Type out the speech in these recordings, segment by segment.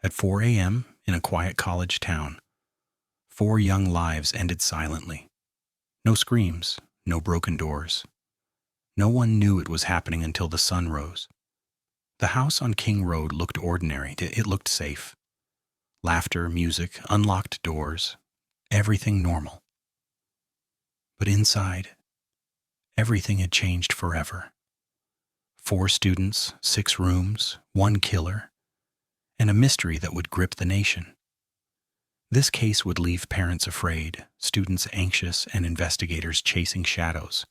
At 4 a.m., in a quiet college town, 4 young lives ended silently. No screams, no broken doors. No one knew it was happening until the sun rose. The house on King Road looked ordinary. It looked safe. Laughter, music, unlocked doors, everything normal. But inside, everything had changed forever. 4 students, 6 rooms, 1 killer, and a mystery that would grip the nation. This case would leave parents afraid, students anxious, and investigators chasing shadows.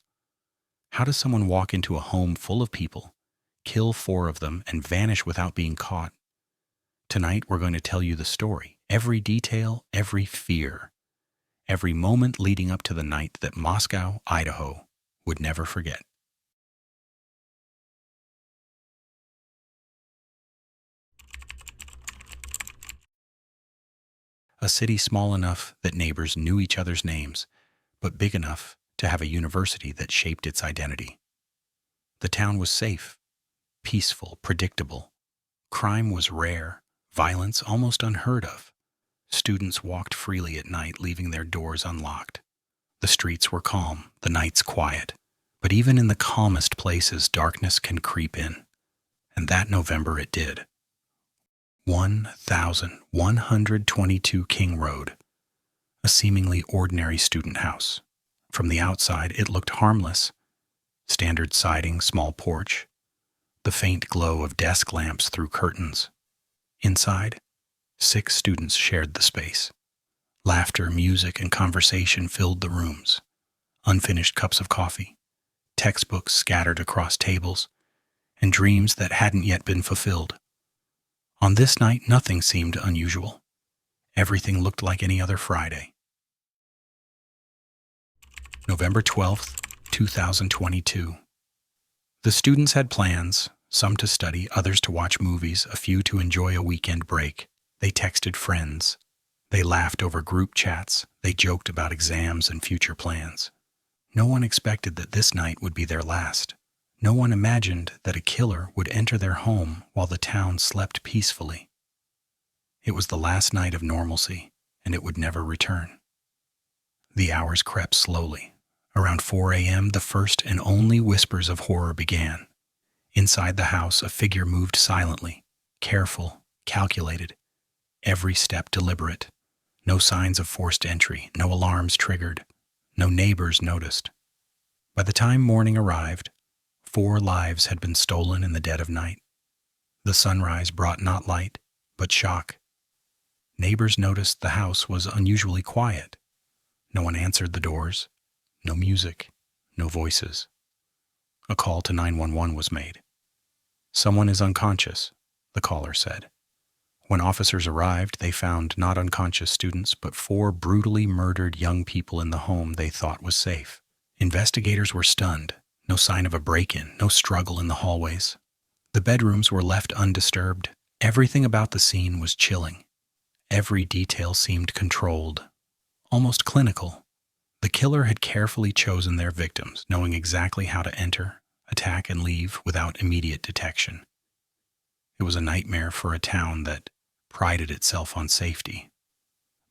How does someone walk into a home full of people, kill 4 of them, and vanish without being caught? Tonight, we're going to tell you the story, every detail, every fear, every moment leading up to the night that Moscow, Idaho, would never forget. A city small enough that neighbors knew each other's names, but big enough to have a university that shaped its identity. The town was safe, peaceful, predictable. Crime was rare, violence almost unheard of. Students walked freely at night, leaving their doors unlocked. The streets were calm, the nights quiet. But even in the calmest places, darkness can creep in. And that November it did. 1122 King Road, a seemingly ordinary student house. From the outside, it looked harmless. Standard siding, small porch, the faint glow of desk lamps through curtains. Inside, 6 students shared the space. Laughter, music, and conversation filled the rooms. Unfinished cups of coffee, textbooks scattered across tables, and dreams that hadn't yet been fulfilled. On this night, nothing seemed unusual. Everything looked like any other Friday. November 12th, 2022. The students had plans, some to study, others to watch movies, a few to enjoy a weekend break. They texted friends. They laughed over group chats. They joked about exams and future plans. No one expected that this night would be their last. No one imagined that a killer would enter their home while the town slept peacefully. It was the last night of normalcy, and it would never return. The hours crept slowly. Around 4 a.m., the first and only whispers of horror began. Inside the house, a figure moved silently, careful, calculated, every step deliberate. No signs of forced entry, no alarms triggered, no neighbors noticed. By the time morning arrived, 4 lives had been stolen in the dead of night. The sunrise brought not light, but shock. Neighbors noticed the house was unusually quiet. No one answered the doors, no music, no voices. A call to 911 was made. "Someone is unconscious," the caller said. When officers arrived, they found not unconscious students, but 4 brutally murdered young people in the home they thought was safe. Investigators were stunned. No sign of a break-in, no struggle in the hallways. The bedrooms were left undisturbed. Everything about the scene was chilling. Every detail seemed controlled, almost clinical. The killer had carefully chosen their victims, knowing exactly how to enter, attack, and leave without immediate detection. It was a nightmare for a town that prided itself on safety.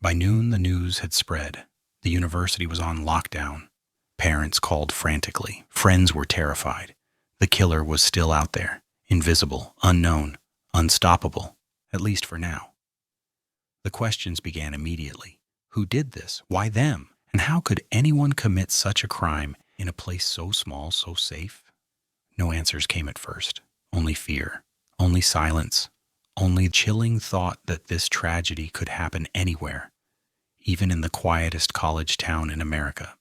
By noon, the news had spread. The university was on lockdown. Parents called frantically. Friends were terrified. The killer was still out there, invisible, unknown, unstoppable, at least for now. The questions began immediately. Who did this? Why them? And how could anyone commit such a crime in a place so small, so safe? No answers came at first. Only fear. Only silence. Only chilling thought that this tragedy could happen anywhere, even in the quietest college town in America.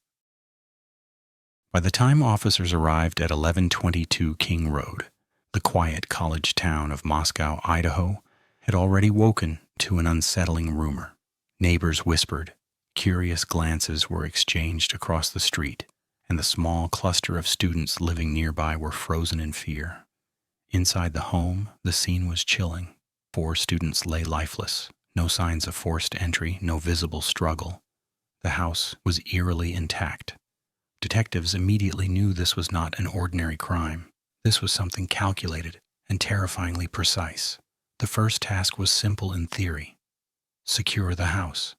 By the time officers arrived at 1122 King Road, the quiet college town of Moscow, Idaho, had already woken to an unsettling rumor. Neighbors whispered, curious glances were exchanged across the street, and the small cluster of students living nearby were frozen in fear. Inside the home, the scene was chilling. 4 students lay lifeless, no signs of forced entry, no visible struggle. The house was eerily intact. Detectives immediately knew this was not an ordinary crime. This was something calculated and terrifyingly precise. The first task was simple in theory: secure the house.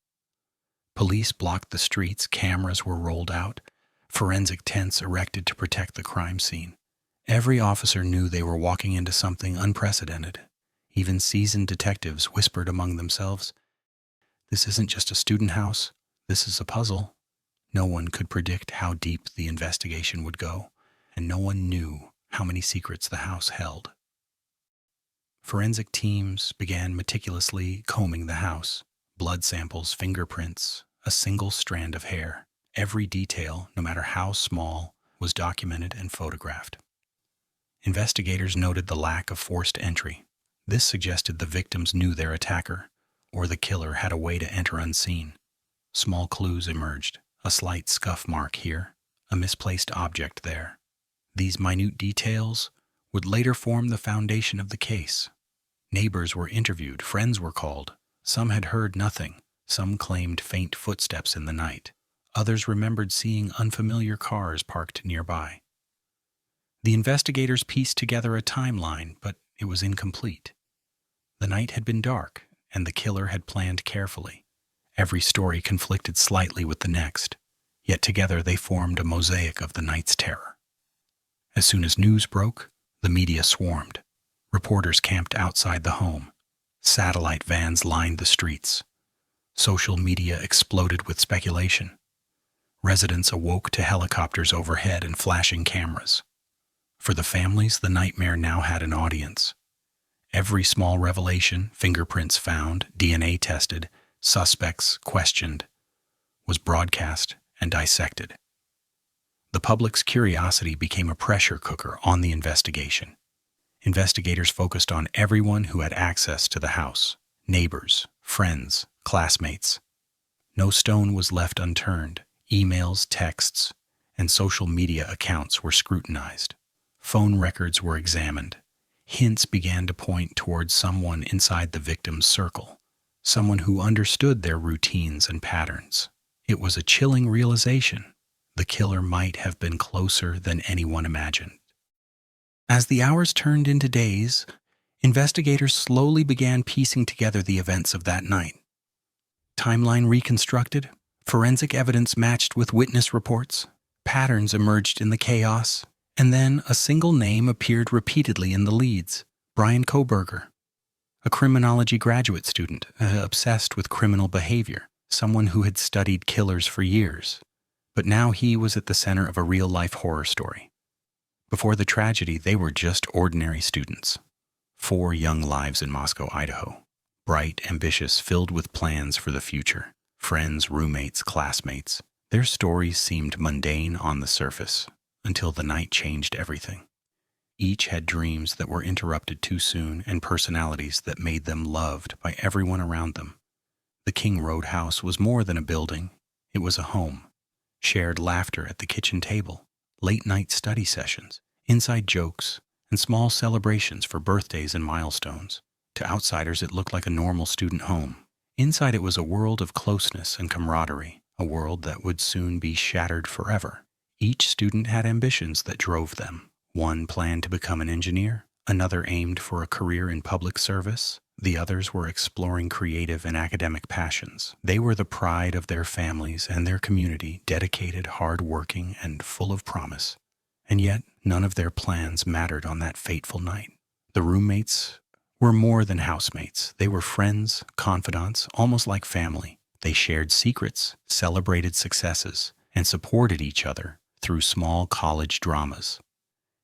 Police blocked the streets, cameras were rolled out, forensic tents erected to protect the crime scene. Every officer knew they were walking into something unprecedented. Even seasoned detectives whispered among themselves, "This isn't just a student house, this is a puzzle." No one could predict how deep the investigation would go, and no one knew how many secrets the house held. Forensic teams began meticulously combing the house. Blood samples, fingerprints, a single strand of hair. Every detail, no matter how small, was documented and photographed. Investigators noted the lack of forced entry. This suggested the victims knew their attacker, or the killer had a way to enter unseen. Small clues emerged: a slight scuff mark here, a misplaced object there. These minute details would later form the foundation of the case. Neighbors were interviewed, friends were called. Some had heard nothing. Some claimed faint footsteps in the night. Others remembered seeing unfamiliar cars parked nearby. The investigators pieced together a timeline, but it was incomplete. The night had been dark, and the killer had planned carefully. Every story conflicted slightly with the next, yet together they formed a mosaic of the night's terror. As soon as news broke, the media swarmed. Reporters camped outside the home. Satellite vans lined the streets. Social media exploded with speculation. Residents awoke to helicopters overhead and flashing cameras. For the families, the nightmare now had an audience. Every small revelation, fingerprints found, DNA tested, suspects questioned, was broadcast and dissected. The public's curiosity became a pressure cooker on the investigation. Investigators focused on everyone who had access to the house: neighbors, friends, classmates. No stone was left unturned. Emails, texts, and social media accounts were scrutinized. Phone records were examined. Hints began to point towards someone inside the victim's circle, someone who understood their routines and patterns. It was a chilling realization: the killer might have been closer than anyone imagined. As the hours turned into days, investigators slowly began piecing together the events of that night. Timeline reconstructed, forensic evidence matched with witness reports, patterns emerged in the chaos, and then a single name appeared repeatedly in the leads: Bryan Kohberger, a criminology graduate student obsessed with criminal behavior, someone who had studied killers for years. But now he was at the center of a real-life horror story. Before the tragedy, they were just ordinary students. 4 young lives in Moscow, Idaho. Bright, ambitious, filled with plans for the future. Friends, roommates, classmates. Their stories seemed mundane on the surface, until the night changed everything. Each had dreams that were interrupted too soon and personalities that made them loved by everyone around them. The King Road house was more than a building. It was a home. Shared laughter at the kitchen table, late-night study sessions, inside jokes, and small celebrations for birthdays and milestones. To outsiders, it looked like a normal student home. Inside, it was a world of closeness and camaraderie, a world that would soon be shattered forever. Each student had ambitions that drove them. One planned to become an engineer, another aimed for a career in public service. The others were exploring creative and academic passions. They were the pride of their families and their community, dedicated, hard-working, and full of promise. And yet, none of their plans mattered on that fateful night. The roommates were more than housemates. They were friends, confidants, almost like family. They shared secrets, celebrated successes, and supported each other through small college dramas.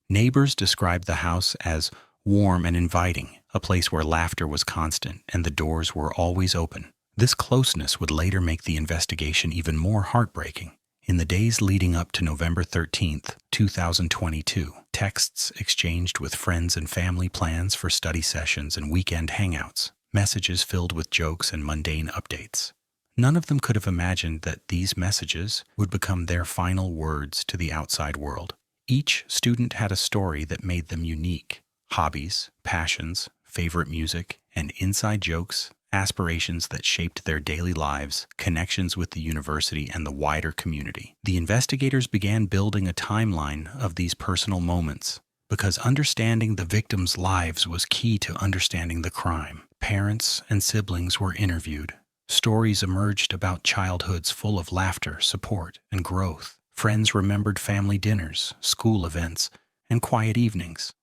Neighbors described the house as warm and inviting, a place where laughter was constant and the doors were always open. This closeness would later make the investigation even more heartbreaking. In the days leading up to November 13th, 2022, texts exchanged with friends and family, plans for study sessions and weekend hangouts, messages filled with jokes and mundane updates. None of them could have imagined that these messages would become their final words to the outside world. Each student had a story that made them unique: hobbies, passions, favorite music, and inside jokes, aspirations that shaped their daily lives, connections with the university and the wider community. The investigators began building a timeline of these personal moments, because understanding the victims' lives was key to understanding the crime. Parents and siblings were interviewed. Stories emerged about childhoods full of laughter, support, and growth. Friends remembered family dinners, school events, and quiet evenings.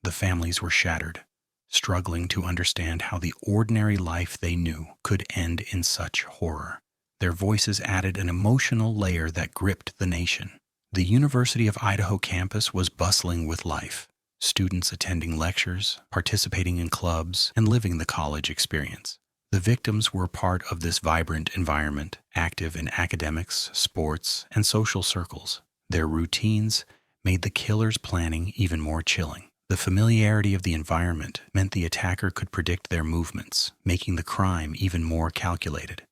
The families were shattered, struggling to understand how the ordinary life they knew could end in such horror. Their voices added an emotional layer that gripped the nation. The University of Idaho campus was bustling with life. Students attending lectures, participating in clubs, and living the college experience. The victims were part of this vibrant environment, active in academics, sports, and social circles. Their routines made the killer's planning even more chilling. The familiarity of the environment meant the attacker could predict their movements, making the crime even more calculated.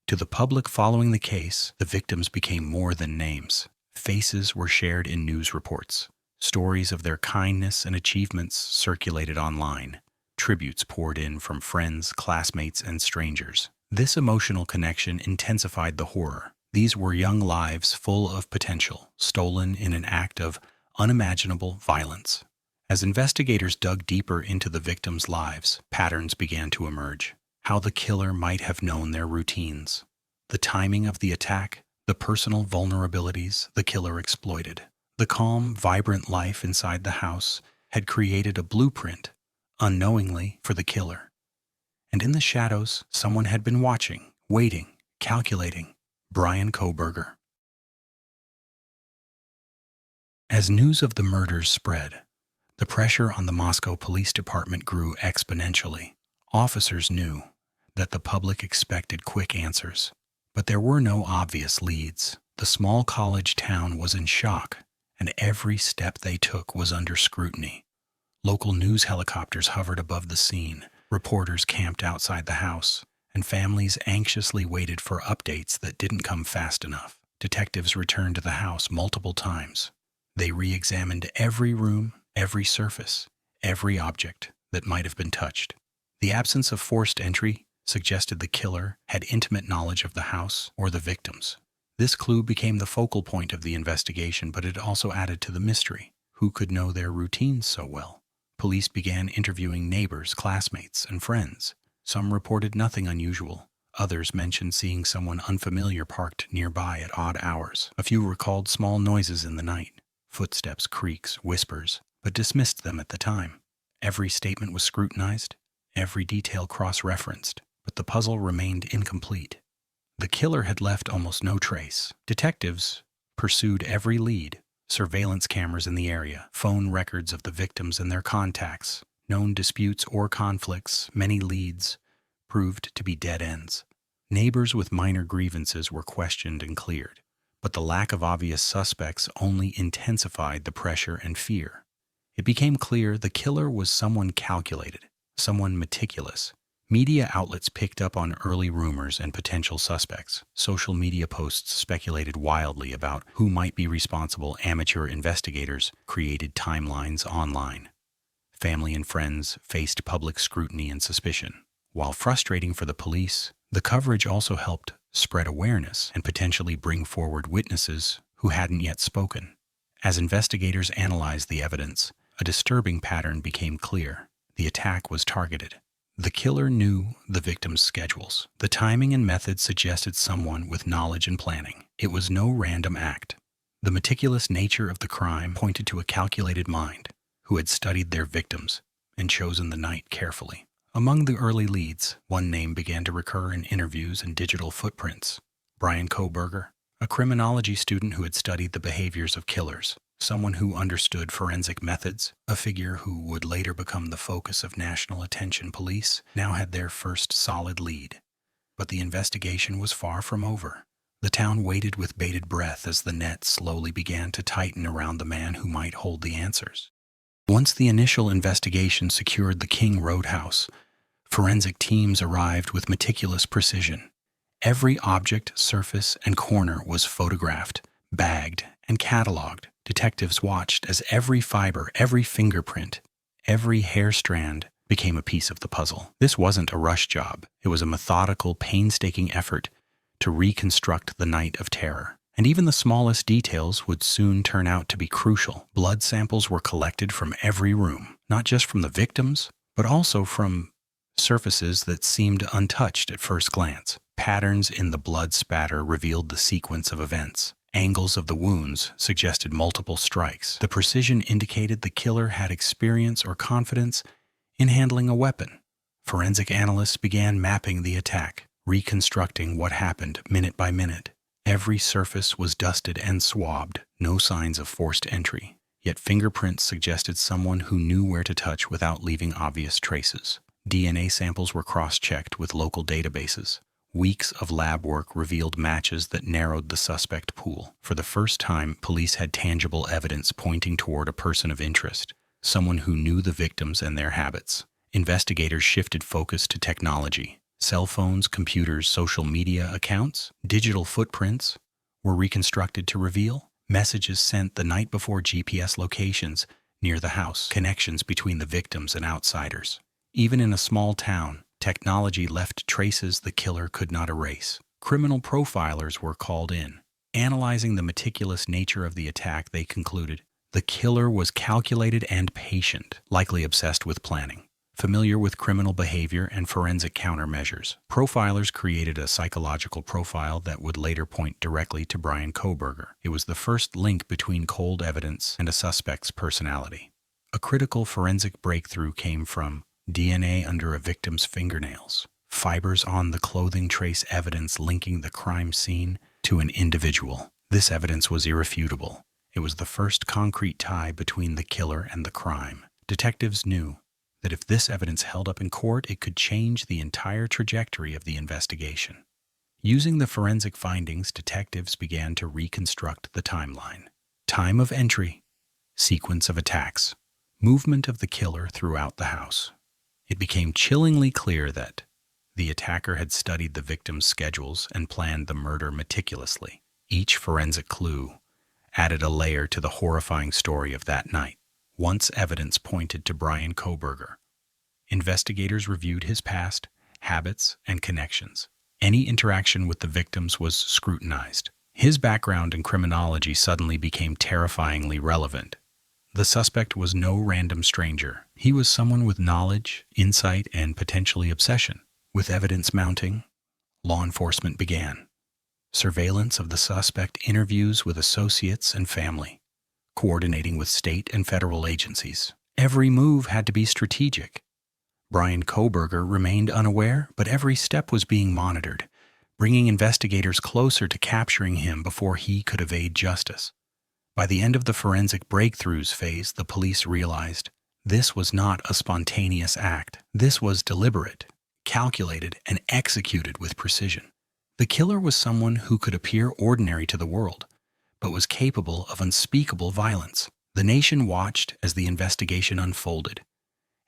To the public following the case, the victims became more than names. Faces were shared in news reports. Stories of their kindness and achievements circulated online. Tributes poured in from friends, classmates, and strangers. This emotional connection intensified the horror. These were young lives full of potential, stolen in an act of unimaginable violence. As investigators dug deeper into the victims' lives, patterns began to emerge. How the killer might have known their routines. The timing of the attack, the personal vulnerabilities the killer exploited. The calm, vibrant life inside the house had created a blueprint, unknowingly, for the killer. And in the shadows, someone had been watching, waiting, calculating. Bryan Kohberger. As news of the murders spread, the pressure on the Moscow Police Department grew exponentially. Officers knew that the public expected quick answers, but there were no obvious leads. The small college town was in shock, and every step they took was under scrutiny. Local news helicopters hovered above the scene, reporters camped outside the house, and families anxiously waited for updates that didn't come fast enough. Detectives returned to the house multiple times. They re-examined every room, every surface, every object that might have been touched. The absence of forced entry suggested the killer had intimate knowledge of the house or the victims. This clue became the focal point of the investigation, but it also added to the mystery. Who could know their routines so well? Police began interviewing neighbors, classmates, and friends. Some reported nothing unusual. Others mentioned seeing someone unfamiliar parked nearby at odd hours. A few recalled small noises in the night, footsteps, creaks, whispers, but dismissed them at the time. Every statement was scrutinized, every detail cross-referenced, but the puzzle remained incomplete. The killer had left almost no trace. Detectives pursued every lead. Surveillance cameras in the area, phone records of the victims and their contacts, known disputes or conflicts, many leads proved to be dead ends. Neighbors with minor grievances were questioned and cleared, but the lack of obvious suspects only intensified the pressure and fear. It became clear the killer was someone calculated, someone meticulous. Media outlets picked up on early rumors and potential suspects. Social media posts speculated wildly about who might be responsible. Amateur investigators created timelines online. Family and friends faced public scrutiny and suspicion. While frustrating for the police, the coverage also helped spread awareness and potentially bring forward witnesses who hadn't yet spoken. As investigators analyzed the evidence, a disturbing pattern became clear. The attack was targeted. The killer knew the victims' schedules. The timing and method suggested someone with knowledge and planning. It was no random act. The meticulous nature of the crime pointed to a calculated mind who had studied their victims and chosen the night carefully. Among the early leads, one name began to recur in interviews and digital footprints. Bryan Kohberger, a criminology student who had studied the behaviors of killers. Someone who understood forensic methods, a figure who would later become the focus of national attention. Police now had their first solid lead. But the investigation was far from over. The town waited with bated breath as the net slowly began to tighten around the man who might hold the answers. Once the initial investigation secured the King Roadhouse, forensic teams arrived with meticulous precision. Every object, surface, and corner was photographed, bagged, and cataloged. Detectives watched as every fiber, every fingerprint, every hair strand became a piece of the puzzle. This wasn't a rush job. It was a methodical, painstaking effort to reconstruct the night of terror. And even the smallest details would soon turn out to be crucial. Blood samples were collected from every room, not just from the victims, but also from surfaces that seemed untouched at first glance. Patterns in the blood spatter revealed the sequence of events. Angles of the wounds suggested multiple strikes. The precision indicated the killer had experience or confidence in handling a weapon. Forensic analysts began mapping the attack, reconstructing what happened minute by minute. Every surface was dusted and swabbed, no signs of forced entry. Yet fingerprints suggested someone who knew where to touch without leaving obvious traces. DNA samples were cross-checked with local databases. Weeks of lab work revealed matches that narrowed the suspect pool. For the first time, police had tangible evidence pointing toward a person of interest, someone who knew the victims and their habits. Investigators shifted focus to technology. Cell phones, computers, social media accounts, digital footprints were reconstructed to reveal messages sent the night before, GPS locations near the house, connections between the victims and outsiders. Even in a small town, technology left traces the killer could not erase. Criminal profilers were called in. Analyzing the meticulous nature of the attack, they concluded the killer was calculated and patient, likely obsessed with planning. Familiar with criminal behavior and forensic countermeasures, profilers created a psychological profile that would later point directly to Bryan Kohberger. It was the first link between cold evidence and a suspect's personality. A critical forensic breakthrough came from DNA under a victim's fingernails, fibers on the clothing trace evidence linking the crime scene to an individual. This evidence was irrefutable. It was the first concrete tie between the killer and the crime. Detectives knew that if this evidence held up in court, it could change the entire trajectory of the investigation. Using the forensic findings, detectives began to reconstruct the timeline. Time of entry, sequence of attacks, movement of the killer throughout the house. It became chillingly clear that the attacker had studied the victim's schedules and planned the murder meticulously. Each forensic clue added a layer to the horrifying story of that night. Once evidence pointed to Bryan Kohberger, investigators reviewed his past, habits, and connections. Any interaction with the victims was scrutinized. His background in criminology suddenly became terrifyingly relevant. The suspect was no random stranger. He was someone with knowledge, insight, and potentially obsession. With evidence mounting, law enforcement began surveillance of the suspect, interviews with associates and family, coordinating with state and federal agencies. Every move had to be strategic. Bryan Kohberger remained unaware, but every step was being monitored, bringing investigators closer to capturing him before he could evade justice. By the end of the forensic breakthroughs phase, the police realized this was not a spontaneous act. This was deliberate, calculated, and executed with precision. The killer was someone who could appear ordinary to the world, but was capable of unspeakable violence. The nation watched as the investigation unfolded,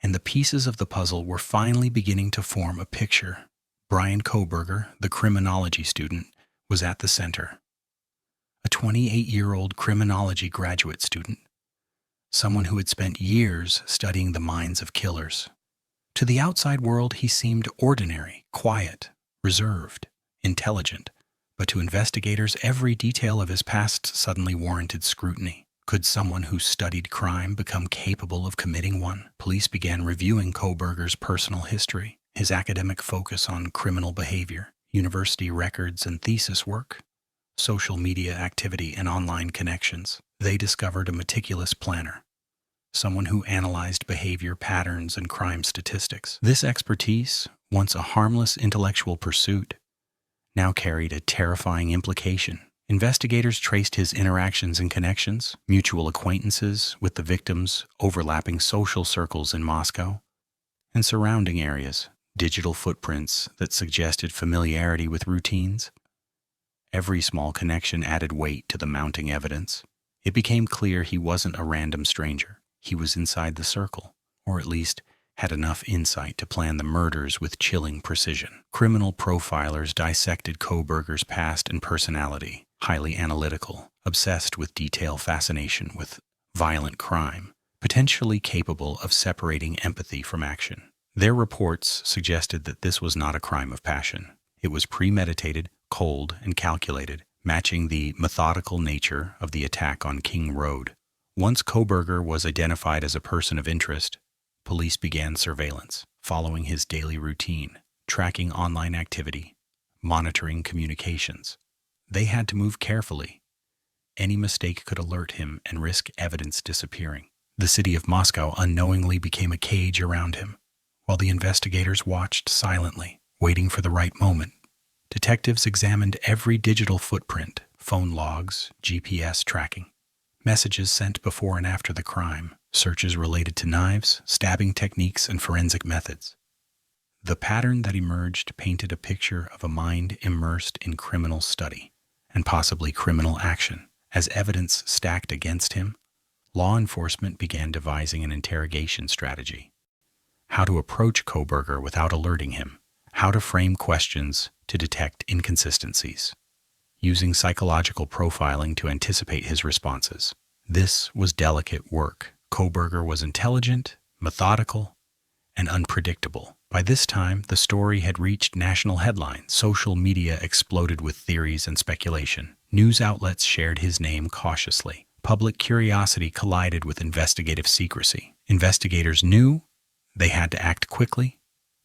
and the pieces of the puzzle were finally beginning to form a picture. Bryan Kohberger, the criminology student, was at the center. A 28-year-old criminology graduate student, someone who had spent years studying the minds of killers. To the outside world, he seemed ordinary, quiet, reserved, intelligent. But to investigators, every detail of his past suddenly warranted scrutiny. Could someone who studied crime become capable of committing one? Police began reviewing Kohberger's personal history, his academic focus on criminal behavior, university records and thesis work, social media activity, and online connections. They discovered a meticulous planner, someone who analyzed behavior patterns and crime statistics. This expertise, once a harmless intellectual pursuit, now carried a terrifying implication. Investigators traced his interactions and connections, mutual acquaintances with the victims, overlapping social circles in Moscow and surrounding areas, digital footprints that suggested familiarity with routines. Every small connection added weight to the mounting evidence. It became clear he wasn't a random stranger. He was inside the circle, or at least had enough insight to plan the murders with chilling precision. Criminal profilers dissected Kohberger's past and personality, highly analytical, obsessed with detail, fascination with violent crime, potentially capable of separating empathy from action. Their reports suggested that this was not a crime of passion. It was premeditated, cold, and calculated, matching the methodical nature of the attack on King Road. Once Kohberger was identified as a person of interest, police began surveillance, following his daily routine, tracking online activity, monitoring communications. They had to move carefully. Any mistake could alert him and risk evidence disappearing. The city of Moscow unknowingly became a cage around him, while the investigators watched silently, waiting for the right moment. Detectives examined every digital footprint, phone logs, GPS tracking, messages sent before and after the crime, searches related to knives, stabbing techniques, and forensic methods. The pattern that emerged painted a picture of a mind immersed in criminal study and possibly criminal action. As evidence stacked against him, law enforcement began devising an interrogation strategy. How to approach Kohberger without alerting him, how to frame questions to detect inconsistencies, using psychological profiling to anticipate his responses. This was delicate work. Kohberger was intelligent, methodical, and unpredictable. By this time, the story had reached national headlines. Social media exploded with theories and speculation. News outlets shared his name cautiously. Public curiosity collided with investigative secrecy. Investigators knew they had to act quickly,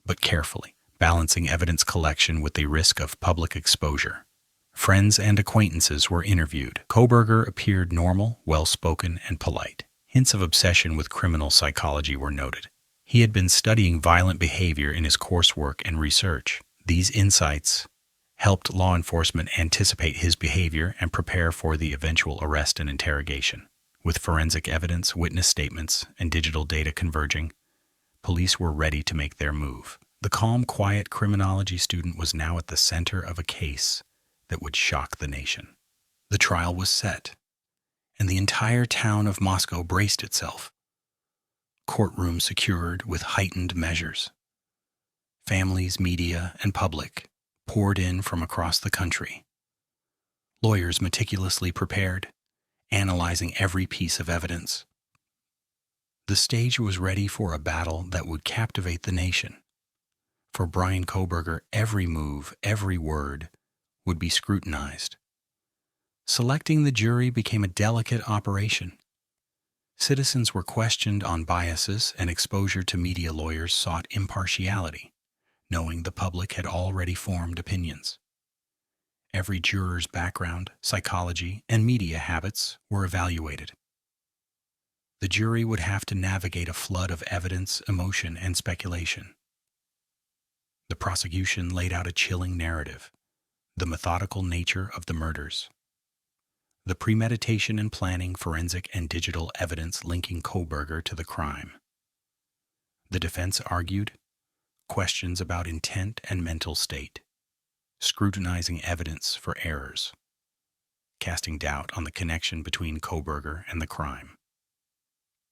but carefully, balancing evidence collection with the risk of public exposure. Friends and acquaintances were interviewed. Kohberger appeared normal, well-spoken, and polite. Hints of obsession with criminal psychology were noted. He had been studying violent behavior in his coursework and research. These insights helped law enforcement anticipate his behavior and prepare for the eventual arrest and interrogation. With forensic evidence, witness statements, and digital data converging, police were ready to make their move. The calm, quiet criminology student was now at the center of a case that would shock the nation. The trial was set, and the entire town of Moscow braced itself. Courtroom secured with heightened measures. Families, media, and public poured in from across the country. Lawyers meticulously prepared, analyzing every piece of evidence. The stage was ready for a battle that would captivate the nation. For Bryan Kohberger, every move, every word would be scrutinized. Selecting the jury became a delicate operation. Citizens were questioned on biases, and exposure to media lawyers sought impartiality, knowing the public had already formed opinions. Every juror's background, psychology, and media habits were evaluated. The jury would have to navigate a flood of evidence, emotion, and speculation. The prosecution laid out a chilling narrative: the methodical nature of the murders, the premeditation and planning, forensic and digital evidence linking Kohberger to the crime. The defense argued questions about intent and mental state, scrutinizing evidence for errors, casting doubt on the connection between Kohberger and the crime.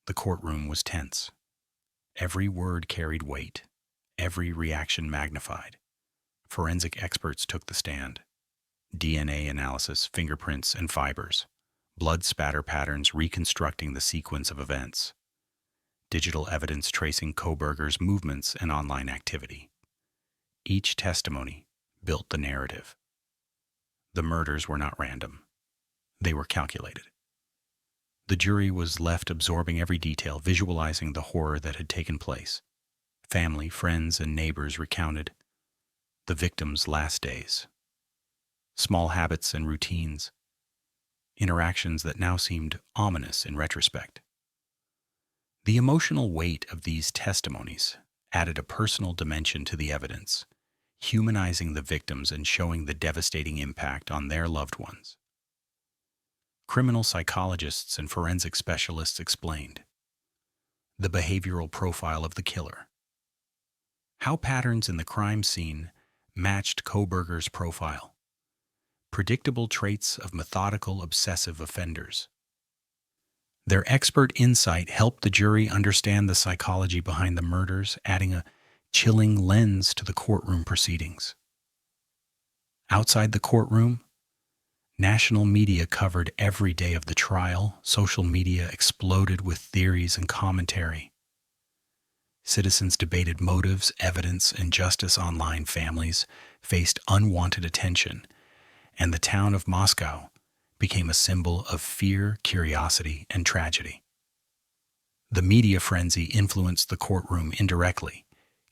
The courtroom was tense. Every word carried weight, every reaction magnified. Forensic experts took the stand. DNA analysis, fingerprints, and fibers, blood spatter patterns reconstructing the sequence of events, digital evidence tracing Kohberger's movements and online activity. Each testimony built the narrative. The murders were not random. They were calculated. The jury was left absorbing every detail, visualizing the horror that had taken place. Family, friends, and neighbors recounted the victim's last days. Small habits and routines, interactions that now seemed ominous in retrospect. The emotional weight of these testimonies added a personal dimension to the evidence, humanizing the victims and showing the devastating impact on their loved ones. Criminal psychologists and forensic specialists explained the behavioral profile of the killer, how patterns in the crime scene matched Kohberger's profile, predictable traits of methodical, obsessive offenders. Their expert insight helped the jury understand the psychology behind the murders, adding a chilling lens to the courtroom proceedings. Outside the courtroom, national media covered every day of the trial. Social media exploded with theories and commentary. Citizens debated motives, evidence, and justice online. Families faced unwanted attention, and the town of Moscow became a symbol of fear, curiosity, and tragedy. The media frenzy influenced the courtroom indirectly,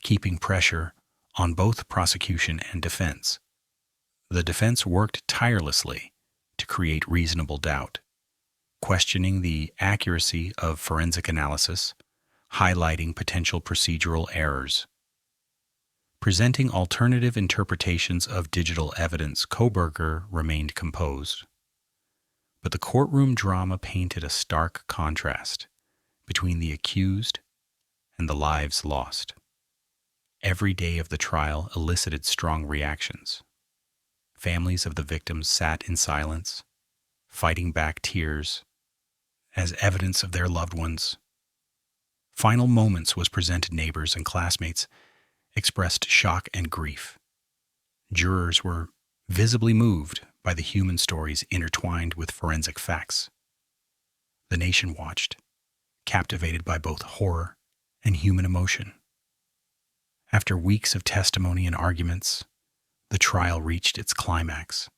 keeping pressure on both prosecution and defense. The defense worked tirelessly to create reasonable doubt, questioning the accuracy of forensic analysis, highlighting potential procedural errors. Presenting alternative interpretations of digital evidence, Kohberger remained composed. But the courtroom drama painted a stark contrast between the accused and the lives lost. Every day of the trial elicited strong reactions. Families of the victims sat in silence, fighting back tears as evidence of their loved ones. Final moments was presented. Neighbors and classmates expressed shock and grief. Jurors were visibly moved by the human stories intertwined with forensic facts. The nation watched, captivated by both horror and human emotion. After weeks of testimony and arguments, the trial reached its climax.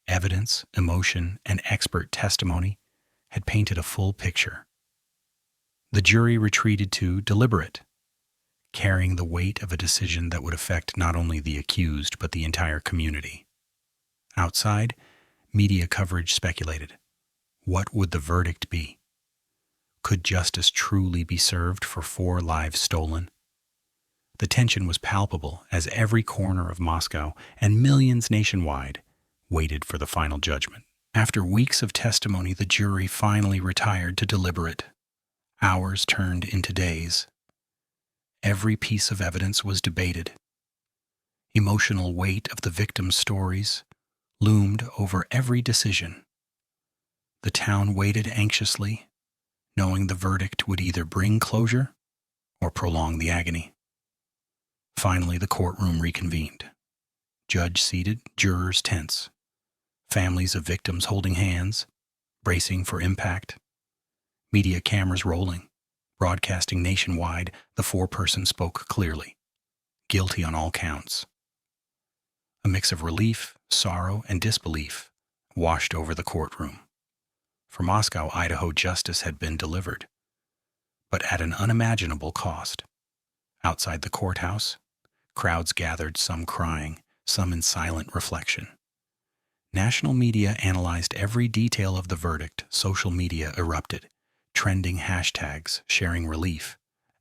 Evidence, emotion, and expert testimony had painted a full picture. The jury retreated to deliberate, carrying the weight of a decision that would affect not only the accused but the entire community. Outside, media coverage speculated. What would the verdict be? Could justice truly be served for 4 lives stolen? The tension was palpable as every corner of Moscow and millions nationwide waited for the final judgment. After weeks of testimony, the jury finally retired to deliberate. Hours turned into days. Every piece of evidence was debated. Emotional weight of the victims' stories loomed over every decision. The town waited anxiously, knowing the verdict would either bring closure or prolong the agony. Finally, the courtroom reconvened. Judge seated, jurors tense, families of victims holding hands, bracing for impact, media cameras rolling, broadcasting nationwide. The foreperson spoke clearly, guilty on all counts. A mix of relief, sorrow, and disbelief washed over the courtroom. For Moscow, Idaho, justice had been delivered, but at an unimaginable cost. Outside the courthouse, crowds gathered, some crying, some in silent reflection. National media analyzed every detail of the verdict. Social media erupted, trending hashtags sharing relief,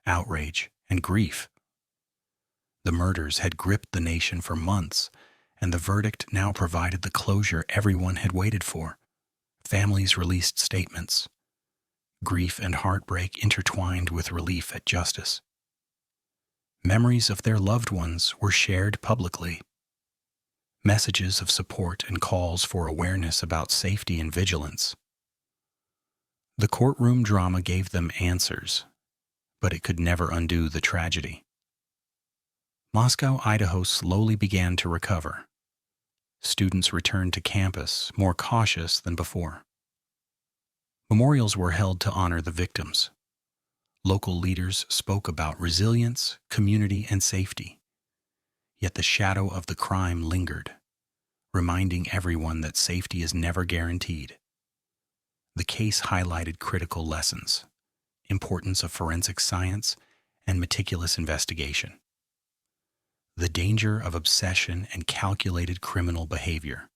outrage, and grief. The murders had gripped the nation for months, and the verdict now provided the closure everyone had waited for. Families released statements. Grief and heartbreak intertwined with relief at justice. Memories of their loved ones were shared publicly. Messages of support and calls for awareness about safety and vigilance. The courtroom drama gave them answers, but it could never undo the tragedy. Moscow, Idaho slowly began to recover. Students returned to campus more cautious than before. Memorials were held to honor the victims. Local leaders spoke about resilience, community, and safety. Yet the shadow of the crime lingered, reminding everyone that safety is never guaranteed. The case highlighted critical lessons, importance of forensic science, and meticulous investigation. The danger of obsession and calculated criminal behavior.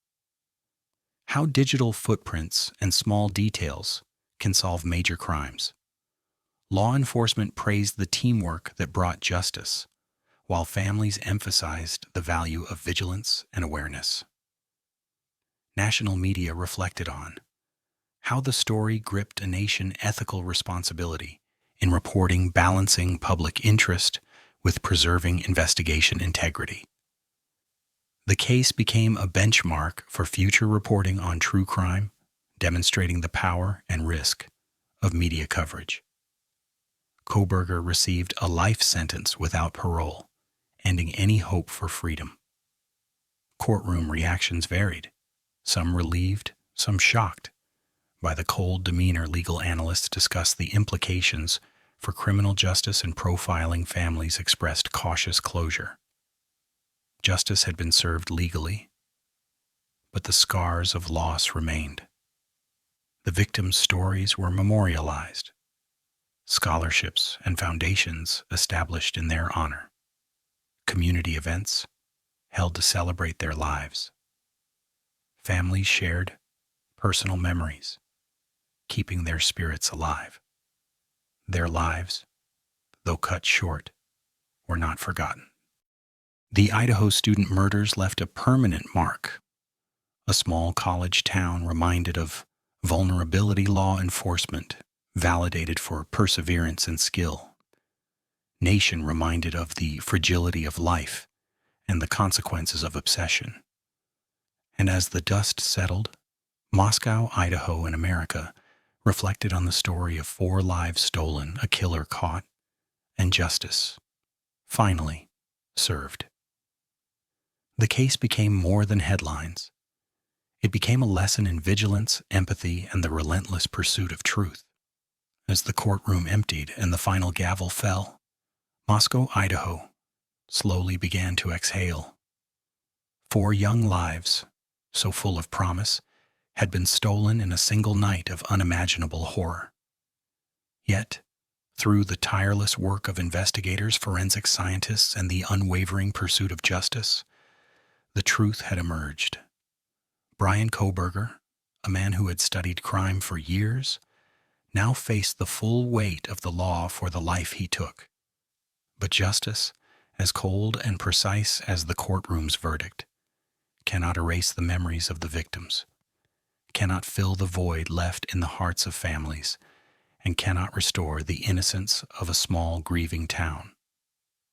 How digital footprints and small details can solve major crimes. Law enforcement praised the teamwork that brought justice, while families emphasized the value of vigilance and awareness. National media reflected on how the story gripped a nation's ethical responsibility in reporting, balancing public interest with preserving investigation integrity. The case became a benchmark for future reporting on true crime, demonstrating the power and risk of media coverage. Kohberger received a life sentence without parole, ending any hope for freedom. Courtroom reactions varied, some relieved, some shocked. By the cold demeanor, legal analysts discussed the implications for criminal justice and profiling. Families expressed cautious closure. Justice had been served legally, but the scars of loss remained. The victims' stories were memorialized, scholarships and foundations established in their honor, community events held to celebrate their lives. Families shared personal memories, keeping their spirits alive. Their lives, though cut short, were not forgotten. The Idaho Student Murders left a permanent mark. A small college town reminded of vulnerability law enforcement, validated for perseverance and skill. Nation reminded of the fragility of life and the consequences of obsession. And as the dust settled, Moscow, Idaho, and America reflected on the story of 4 lives stolen, a killer caught, and justice, finally, served. The case became more than headlines. It became a lesson in vigilance, empathy, and the relentless pursuit of truth. As the courtroom emptied and the final gavel fell, Moscow, Idaho, slowly began to exhale. 4 young lives, so full of promise, had been stolen in a single night of unimaginable horror. Yet, through the tireless work of investigators, forensic scientists, and the unwavering pursuit of justice, the truth had emerged. Bryan Kohberger, a man who had studied crime for years, now faced the full weight of the law for the life he took. But justice, as cold and precise as the courtroom's verdict, cannot erase the memories of the victims, cannot fill the void left in the hearts of families, and cannot restore the innocence of a small, grieving town.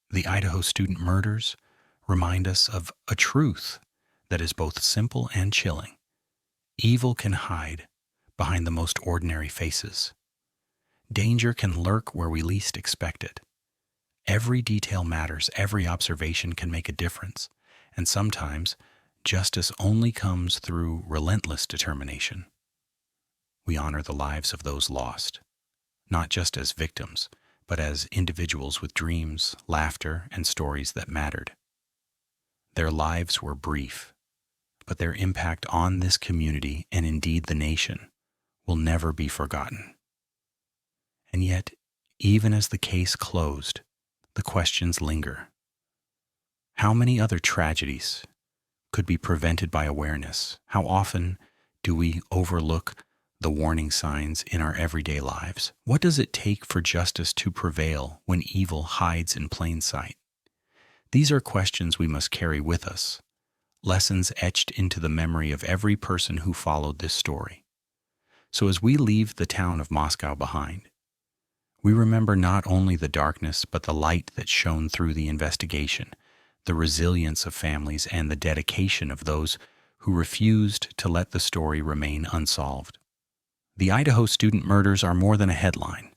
The Idaho Student Murders remind us of a truth that is both simple and chilling. Evil can hide behind the most ordinary faces. Danger can lurk where we least expect it. Every detail matters, every observation can make a difference, and sometimes justice only comes through relentless determination. We honor the lives of those lost, not just as victims, but as individuals with dreams, laughter, and stories that mattered. Their lives were brief, but their impact on this community, and indeed the nation, will never be forgotten. And yet, even as the case closed, the questions linger. How many other tragedies could be prevented by awareness? How often do we overlook the warning signs in our everyday lives? What does it take for justice to prevail when evil hides in plain sight? These are questions we must carry with us, lessons etched into the memory of every person who followed this story. So as we leave the town of Moscow behind, we remember not only the darkness but the light that shone through the investigation, the resilience of families, and the dedication of those who refused to let the story remain unsolved. The Idaho Student Murders are more than a headline.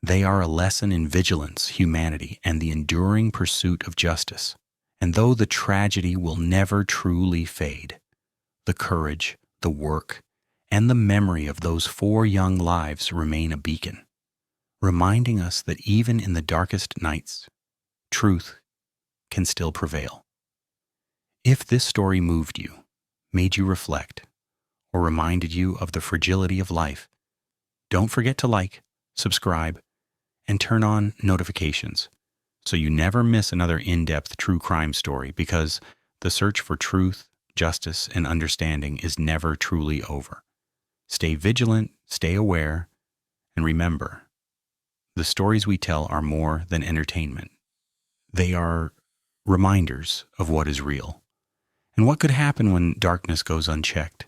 They are a lesson in vigilance, humanity, and the enduring pursuit of justice. And though the tragedy will never truly fade, the courage, the work, and the memory of those 4 young lives remain a beacon, reminding us that even in the darkest nights, truth can still prevail. If this story moved you, made you reflect, or reminded you of the fragility of life, don't forget to like, subscribe, and turn on notifications so you never miss another in-depth true crime story, because the search for truth, justice, and understanding is never truly over. Stay vigilant, stay aware, and remember, the stories we tell are more than entertainment. They are reminders of what is real and what could happen when darkness goes unchecked.